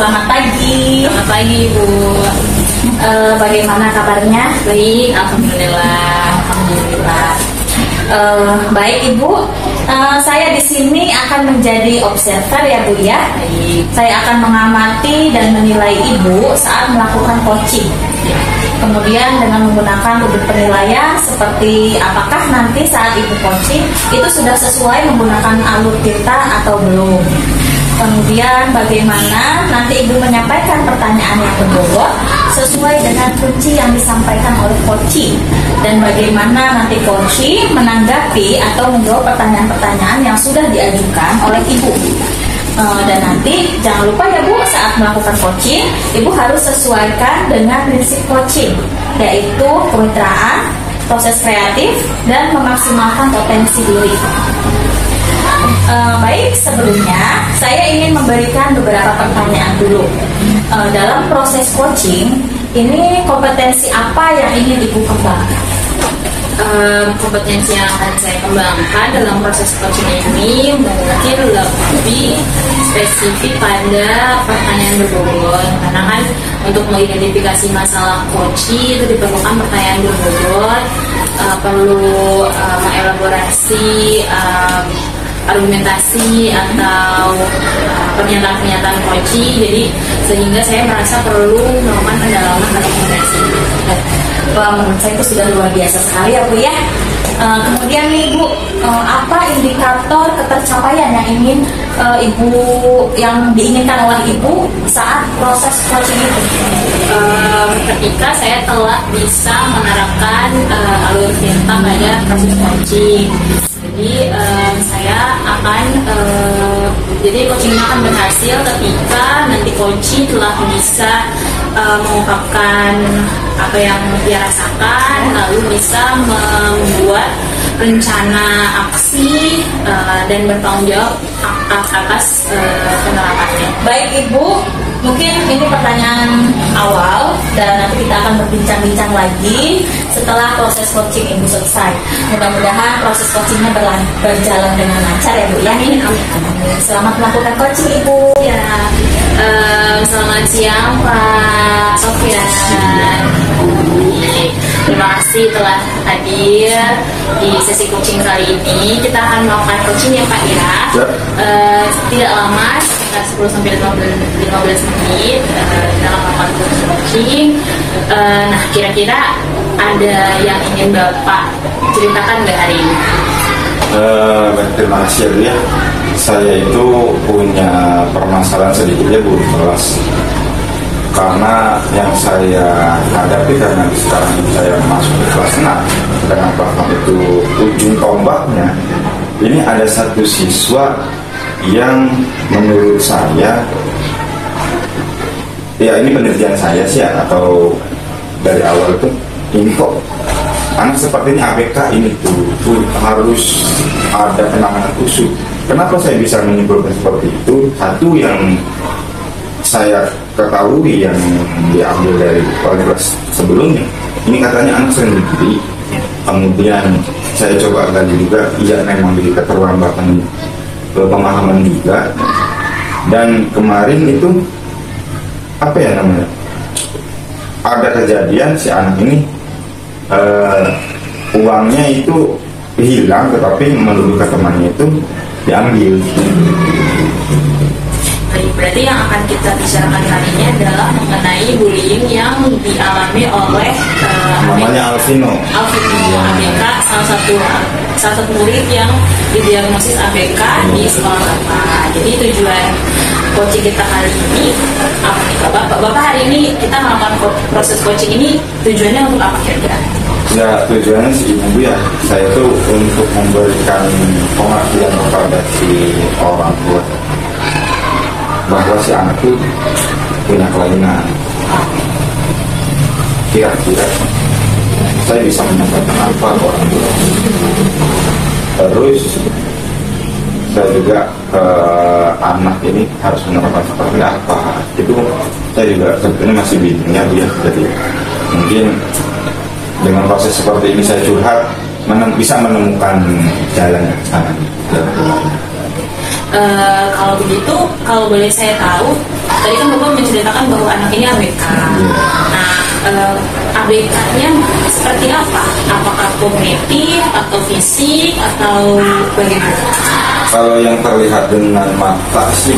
selamat pagi. Selamat pagi, Bu. Bagaimana kabarnya? Baik, alhamdulillah. Baik Ibu, saya di sini akan menjadi observer ya Bu ya. Baik. Saya akan mengamati dan menilai Ibu saat melakukan coaching. Kemudian dengan menggunakan rubrik penilaian seperti apakah nanti saat Ibu coaching itu sudah sesuai menggunakan alur kita atau belum. Kemudian bagaimana nanti Ibu menyampaikan pertanyaan yang berbobot sesuai dengan kunci yang disampaikan oleh coaching, dan bagaimana nanti coaching menanggapi atau menjawab pertanyaan-pertanyaan yang sudah diajukan oleh Ibu. Dan nanti jangan lupa ya Bu, saat melakukan coaching Ibu harus sesuaikan dengan prinsip coaching, yaitu kemitraan, proses kreatif, dan memaksimalkan potensi diri. Baik, sebelumnya saya ingin memberikan beberapa pertanyaan dulu. Dalam proses coaching ini kompetensi apa yang ingin Ibu kembangkan? Kompetensi yang akan saya kembangkan dalam proses coaching ini mungkin lebih spesifik pada pertanyaan berbobot, karena kan untuk mengidentifikasi masalah coaching itu diperlukan pertanyaan berbobot, perlu mengelaborasi argumentasi atau pernyataan-pernyataan coaching. Jadi sehingga saya merasa perlu melakukan pendalaman pada kompetensi. Wah, menurut saya itu sudah luar biasa sekali ya Bu ya. Kemudian nih Bu, apa indikator ketercapaian yang ingin yang diinginkan oleh Ibu saat proses coaching itu? Ketika saya telah bisa menerapkan alur kita pada proses coaching. Jadi saya akan jadi coachingnya akan berhasil ketika nanti coaching telah bisa mengungkapkan apa yang dia rasakan, lalu bisa membuat rencana aksi dan bertanggung jawab atas penerapannya. Baik Ibu, mungkin ini pertanyaan awal dan nanti kita akan berbincang-bincang lagi setelah proses coaching Ibu selesai. Mudah-mudahan proses coachingnya berjalan dengan lancar ya Bu ya. Selamat melakukan coaching Ibu. Ya, selamat siang Pak Sofyan. Terima kasih telah hadir di sesi coaching kali ini. Kita akan melakukan coaching ya Pak ya. Tidak lama, sekitar 10-15 menit dalam melakukan coaching. Nah, kira-kira ada yang ingin Bapak ceritakan nggak hari ini? Terima kasih ya. Saya itu punya permasalahan sedikitnya Bu kelas. Karena yang saya hadapi karena sekarang ini saya masuk ke kelas 6 dengan bahkan itu ujung tombaknya, ini ada satu siswa yang menurut saya, ya ini penelitian saya sih ya, atau dari awal itu ini kok anak seperti ini ABK ini tuh harus ada penanganan khusus. Kenapa saya bisa menyimpulkan seperti itu? Satu yang saya ketahui yang diambil dari kelas sebelumnya, ini katanya anak sendiri. Kemudian saya coba gali juga, iya memang di keterlambatan pemahaman juga. Dan kemarin itu apa ya namanya? Ada kejadian si anak ini uangnya itu hilang, tetapi menurut temannya itu diambil. Berarti yang akan kita bicarakan hari ini adalah mengenai bullying yang dialami oleh namanya Alvino ABK, salah satu murid yang didiagnosis ABK di sekolah Bapak. Jadi tujuan coaching kita hari ini apa nih Bapak hari ini kita melakukan proses coaching ini tujuannya untuk apa kira-kira? Ya tujuannya sih Ibu ya, saya tuh untuk memberikan pengertian kepada si orang tua bahwa si anak itu punya kelainan. Kira-kira saya bisa menyampaikan apa ke orang tua. Terus saya juga anak ini harus menerapkan seperti apa. Itu saya juga sebetulnya masih bingung ya Bu ya. Jadi mungkin dengan proses seperti ini saya curhat bisa menemukan jalan yang sana. Kalau begitu, kalau boleh saya tahu, tadi kan Bapak menceritakan bahwa anak ini ABK. Nah, ABK-nya seperti apa? Apakah kognitif atau fisik atau bagaimana? Kalau yang terlihat dengan mata sih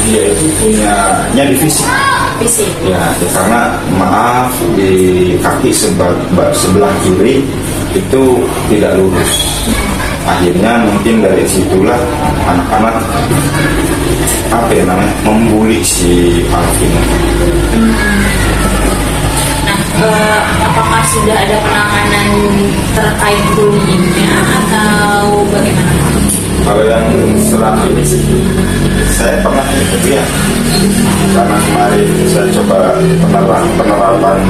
dia itu punya di fisik. Fisik. Ya, karena maaf di kaki sebelah kiri itu tidak lurus. Akhirnya mungkin dari situlah anak-anak membuli si Alvino. Nah, apakah sudah ada penanganan terkait bullyingnya atau bagaimana? Kalau yang selama ini sih saya pernah ikut ya, karena kemarin saya coba penerapan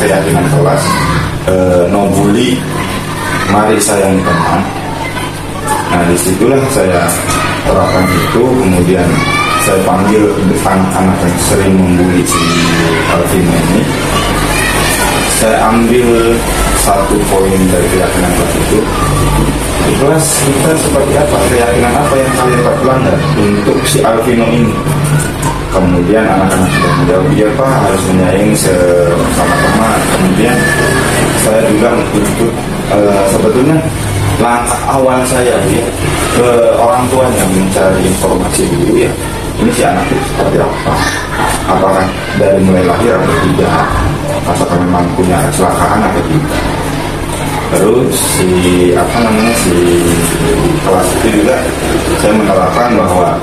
keyakinan kelas, no bully, mari sayang teman. Nah disitulah saya terapkan itu, kemudian saya panggil anak-anak yang sering membuli si Alvino ini. Saya ambil satu poin dari keyakinan kelas itu. Di kelas kita seperti apa, keyakinan apa yang kalian pelanggar untuk si Alvino ini. Kemudian anak-anak sudah menjawab, iya Pak, harus menyayangi sesama teman. Kemudian saya juga ikut sebetulnya langkah awal saya ya, ke orang tuanya mencari informasi dulu ya, ini si anak itu seperti apa, apakah dari mulai lahir atau tidak, apakah memang punya kecelakaan atau tidak. Terus si kelas itu juga saya menerapkan bahwa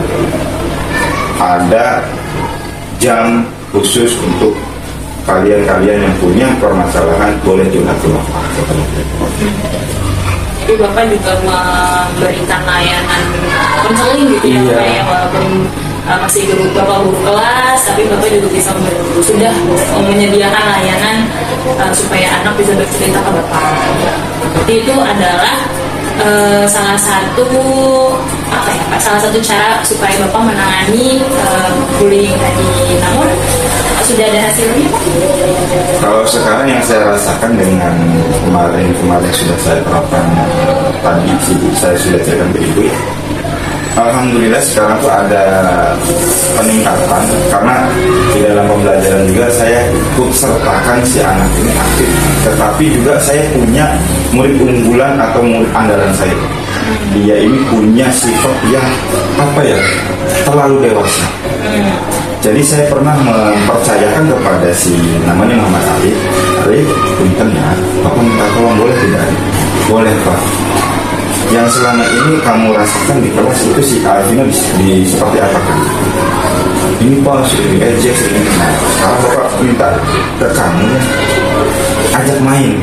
ada jam khusus untuk kalian yang punya permasalahan boleh curhat ke Bapak. Jadi Bapak juga memberikan layanan konseling gitu ya, Pak ya, walaupun masih Bapak guru kelas, tapi Bapak juga bisa sudah menyediakan layanan supaya anak bisa bercerita ke Bapak. Itu adalah salah satu cara supaya Bapak menangani bullying tadi. Namun sudah ada hasilnya, Pak? Kalau sekarang yang saya rasakan dengan kemarin sudah saya terapkan tadi saya sudah ceritakan ke Ibu ya. Alhamdulillah sekarang tuh ada peningkatan, karena di dalam pembelajaran juga saya ikut sertakan si anak ini aktif, tetapi juga saya punya murid unggulan atau murid andalan saya. Dia ini punya sifat yang terlalu dewasa. Jadi saya pernah mempercayakan kepada si namanya Muhammad Arif, punten ya, Bapak minta tolong boleh tidak? Boleh Pak. Yang selama ini kamu rasakan di kelas itu si Alvino di seperti apa kan? Ini Pak sudah diejek ini. Nah, sekarang Bapak minta ke kamu ajak main,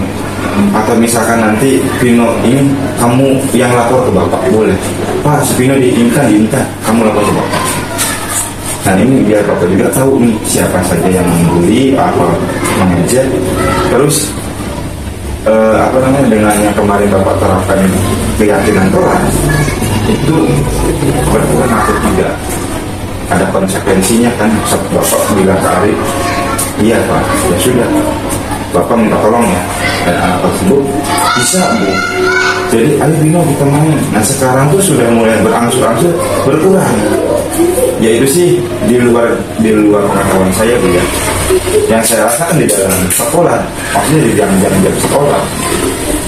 atau misalkan nanti Vino ini kamu yang lapor ke Bapak, boleh Pak, si Vino diinginkan kamu lapor ke Bapak. Dan ini biar Bapak juga tahu nih siapa saja yang membuli, apa mengejek. Terus dengan yang kemarin Bapak terapkan keyakinan kelas itu berkurang atau tidak, ada konsekuensinya kan. Bapak bilang ke Arif, iya Pak, ya sudah Bapak minta tolong ya, dan anak tersebut bisa Bu, jadi ayo Vino kita main. Nah sekarang tuh sudah mulai berangsur-angsur berkurang. Yaitu sih di luar pengetahuan saya Bu ya. Yang saya rasakan di dalam sekolah, maksudnya di jam sekolah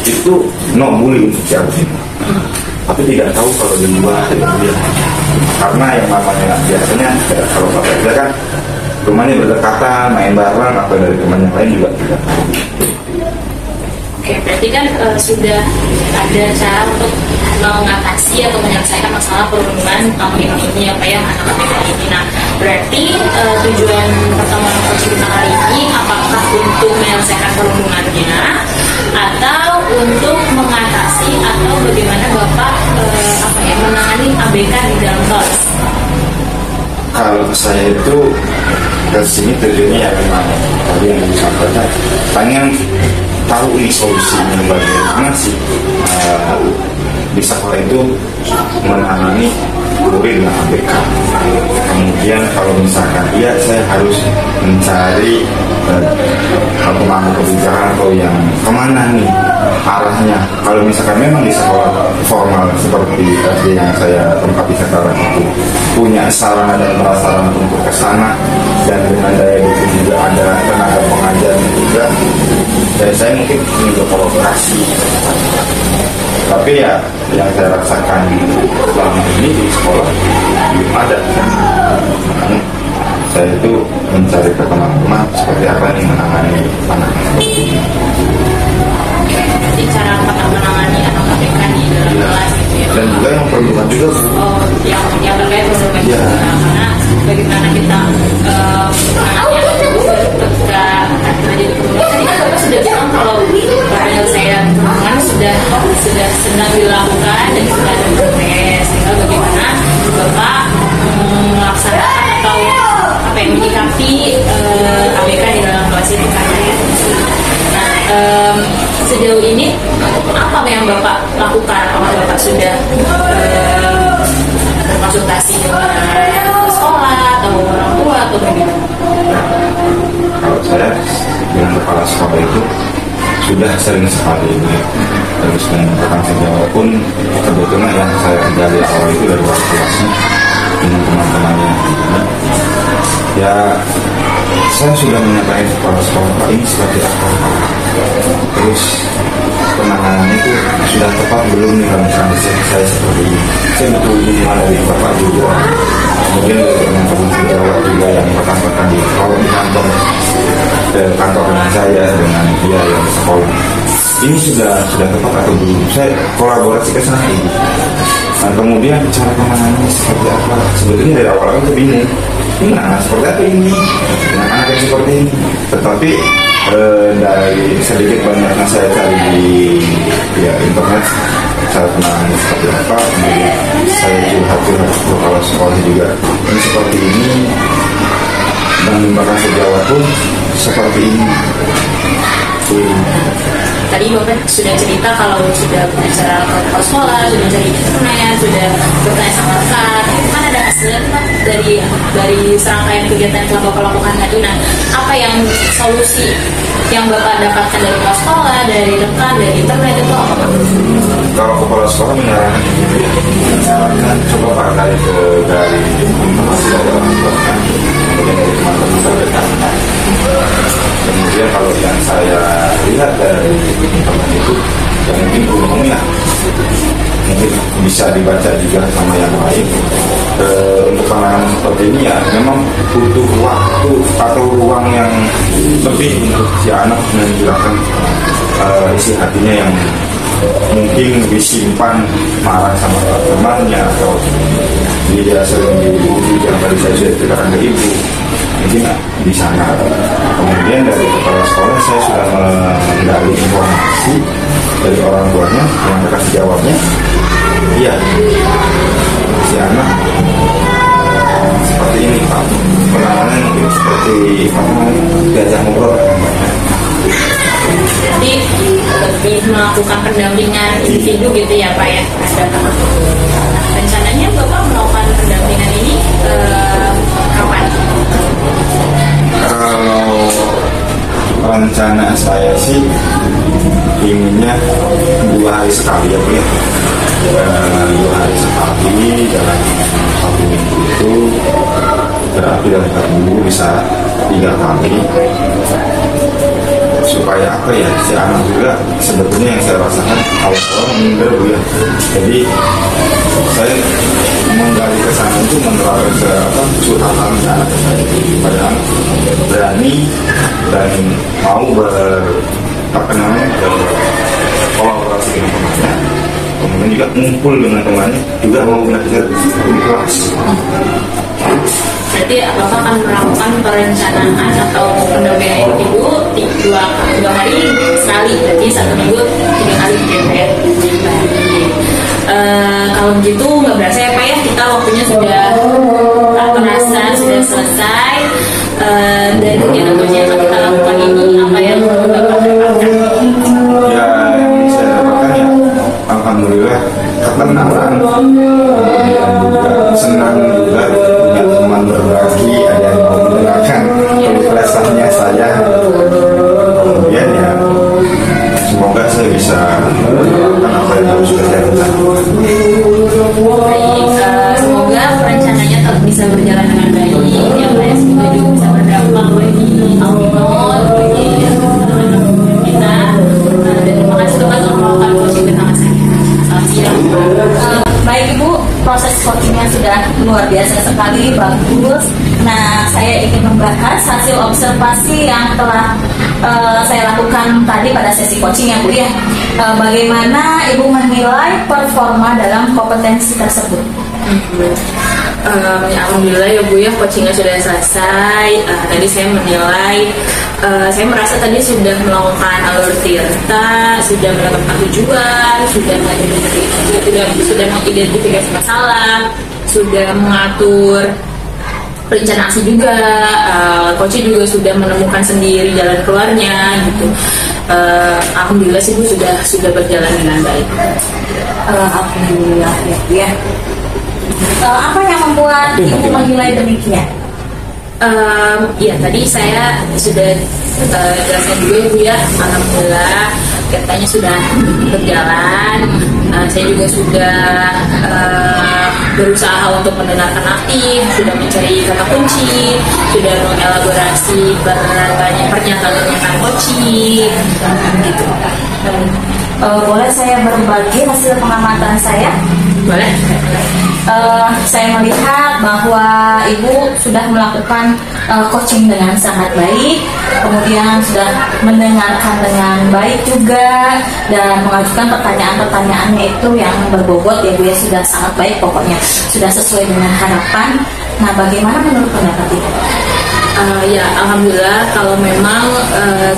itu no bully untuk si Alvino. Tapi tidak tahu kalau di luar karena yang namanya biasanya kalau Bapak kan rumahnya berdekatan, main bareng, atau dari teman yang lain juga tidak tahu. Oke, berarti kan sudah ada cara untuk mengatasi atau menyelesaikan masalah perundungan Alvino ini ya Pak ya, anak ABK ini. Nah, berarti tujuan pertemuan coaching kita kali ini apakah untuk menyelesaikan perundungannya atau untuk mengatasi atau bagaimana Bapak menangani ABK di dalam kelas? Kalau saya itu kesini tujuannya ya memang tadi yang disampaikan, pengen tahu nih solusinya bagaimana sih di sekolah itu menangani boleh dengan ABK. Kemudian kalau misalkan iya, saya harus mencari pemangku kebijakan atau yang kemana nih arahnya. Kalau misalkan memang di sekolah formal seperti SD yang saya tempati sekarang itu punya sarana dan prasarana untuk ke sana, dan dengan daya dukung juga ada tenaga pengajarnya juga, dan saya mungkin juga kolaborasi. Tapi ya yang saya rasakan selama ini di sekolah belum ada. Saya itu mencari ke teman-teman seperti apa nih menangani anak seperti ini. Jadi cara menangani anak ABK di dalam kelas gitu ya. Dan juga yang perlukan juga yang terkait dengan ya. Karena bagaimana kita menangani anak itu ketika terjadi perundungan. Tadi kan Bapak sudah bilang kalau penyelesaian perundungan sudah sedang dilakukan dan sudah ada progres. Tinggal bagaimana Bapak melaksanakan atau apa yang menyikapi ABK di dalam kelas itu kan ya. Nah, sejauh ini apa yang Bapak lakukan? Apakah Bapak sudah berkonsultasi dengan sekolah atau orang tua atau bagaimana? Kalau saya dengan kepala sekolah itu sudah sering sekali ini, terus menentukan sejauh pun kebetulan yang saya dari awal itu dari waktu kelasnya dengan teman-temannya. Ya, saya sudah menyampaikan kepala sekolah Pak ini seperti apa, terus penanganannya itu sudah tepat belum nih dalam kondisi saya seperti ini. Saya butuh dukungan dari Bapak juga, kemudian dari teman-teman sejawat juga yang rekan-rekan di kalau di kantor dengan saya dengan dia yang sekolah. Ini sudah tepat atau belum? Saya kolaborasi ke sana ini. Nah, kemudian cara penanganannya seperti apa? Sebetulnya dari awal itu bingung. Nah, seperti apa ini? Dengan anak yang seperti ini. Tetapi dari sedikit banyaknya saya cari di internet cara penanganannya seperti apa. Kemudian saya curhat ke kepala sekolah juga. Ini seperti ini. Dan bahkan sejawat pun seperti ini. Tadi Bapak sudah cerita kalau sudah berbicara ke kepala sekolah, sudah cari internet, sudah bertanya sama rekan. Kan ada hasilnya Pak dari serangkaian kegiatan yang telah Bapak lakukan tadi. Nah, apa yang solusi yang Bapak dapatkan dari kepala sekolah, dari rekan, dari internet itu apa Pak? Kalau kepala sekolah menyarankan coba Pak dari informasi dari orang tua, kemudian dari teman-teman terdekat. Kemudian kalau yang saya lihat dari teman itu, yang mungkin umumnya mungkin bisa dibaca juga sama yang lain. Untuk penanganan seperti ini ya memang butuh waktu atau ruang yang lebih untuk si anak menjelaskan isi hatinya yang mungkin disimpan marah sama temannya atau dia sering dibully yang tadi saya sudah ceritakan ke ibu, mungkin di sana. Kemudian dari kepala sekolah saya sudah menggali informasi dari orang tuanya yang kasih jawabnya, iya si anak seperti ini Pak, penanganan mungkin seperti diajak ngobrol. Jadi lebih melakukan pendampingan individu gitu ya Pak ya. Rencananya Bapak melakukan pendampingan ini kapan? Kalau rencana saya sih inginnya 2 hari sekali ya Bu ya. 2 hari sekali dalam 1 minggu itu berarti dalam 1 minggu bisa 3 kali, supaya apa ya, si anak juga sebetulnya yang saya rasakan awal-awal minder Bu ya. Jadi saya menggali ke sana itu menerapkan ke curhatan anak saya, padahal berani dan mau berkolaborasi dengan temannya, kemudian juga ngumpul dengan temannya, juga mau belajar di kelas. Berarti Bapak akan melakukan perencanaan atau pendampingan individu 2 hari sekali, berarti 1 minggu 3 kali gitu ya. Kalau begitu nggak berasa ya Pak ya, kita waktunya sudah tak terasa sudah selesai. Dan kegiatan yang akan kita lakukan ini apa yang Bapak dapatkan? Ya, yang saya dapatkan ya alhamdulillah alhamdulillah ketenangan, kemudian juga senang juga punya teman berbagi, ada yang mau mendengarkan keluh saya, kemudian ya semoga saya bisa melakukan apa yang harus saya lakukan. Baik, semoga perencanaannya tetap bisa berjalan dengan baik. Yang lain semoga juga bisa berdampak bagi Alvino, bagi kita. Dan terima kasih teman telah melakukan coaching bersama saya. Selamat siang. Baik Ibu, proses coachingnya sudah luar biasa sekali, bagus. Nah, saya ingin membahas hasil observasi yang telah saya lakukan tadi pada sesi coaching ya Bu ya. Bagaimana Ibu menilai performa dalam kompetensi tersebut? Alhamdulillah ya Bu ya, coachingnya sudah selesai. Tadi saya menilai, saya merasa tadi sudah melakukan alur tirta, sudah menetapkan tujuan, sudah mengidentifikasi masalah, sudah mengatur perencanaan aksi juga. Coach juga sudah menemukan sendiri jalan keluarnya gitu. Alhamdulillah sih Bu sudah berjalan dengan baik. Alhamdulillah ya Bu ya. Apa yang membuat Ibu menilai demikian? Ya tadi saya sudah jelaskan juga Bu ya, alhamdulillah katanya sudah berjalan. Saya juga sudah berusaha untuk mendengarkan aktif, sudah mencari kata kunci, sudah mengelaborasi berbanyak pernyataan coaching gitu. Boleh saya berbagi hasil pengamatan saya? Boleh. Saya melihat bahwa Ibu sudah melakukan coaching dengan sangat baik, kemudian sudah mendengarkan dengan baik juga, dan mengajukan pertanyaan-pertanyaannya itu yang berbobot ya Bu ya, sudah sangat baik pokoknya, sudah sesuai dengan harapan. Nah, bagaimana menurut pendapat Ibu? Ya alhamdulillah kalau memang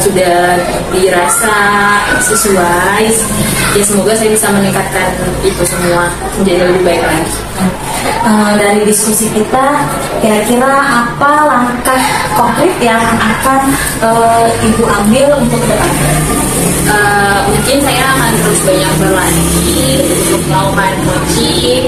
sudah dirasa sesuai, ya semoga saya bisa meningkatkan itu semua menjadi lebih baik lagi. Dari diskusi kita, kira-kira apa langkah konkret yang akan Ibu ambil untuk ke depan? Mungkin saya akan terus banyak berlatih untuk melakukan coaching,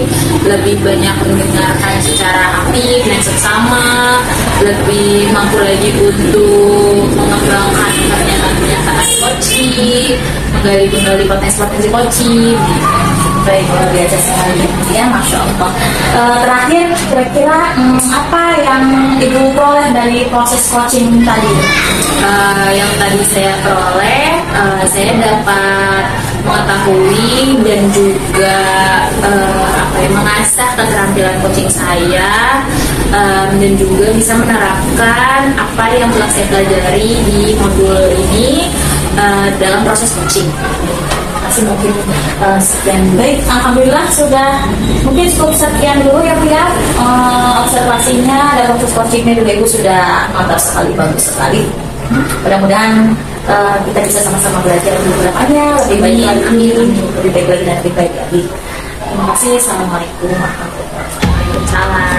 lebih banyak mendengarkan secara aktif dan seksama, lebih mampu lagi untuk mengembangkan pernyataan coaching, menggali potensi coaching. Baik, luar biasa sekali ya, Masya Allah. Terakhir, kira-kira apa yang Ibu peroleh dari proses coaching tadi? Yang tadi saya peroleh, saya dapat mengetahui dan juga mengasah keterampilan coaching saya, dan juga bisa menerapkan apa yang telah saya pelajari di modul ini dalam proses coaching. Mungkin sekian. Baik, alhamdulillah sudah mungkin cukup sekian dulu ya Bu ya, observasinya dan proses coachingnya juga Ibu sudah mantap sekali, bagus sekali. Mudah-mudahan kita bisa sama-sama belajar untuk kedepannya lebih baik lagi, lebih baik lagi dan lebih baik lagi. Terima kasih. Assalamualaikum warahmatullahi wabarakatuh.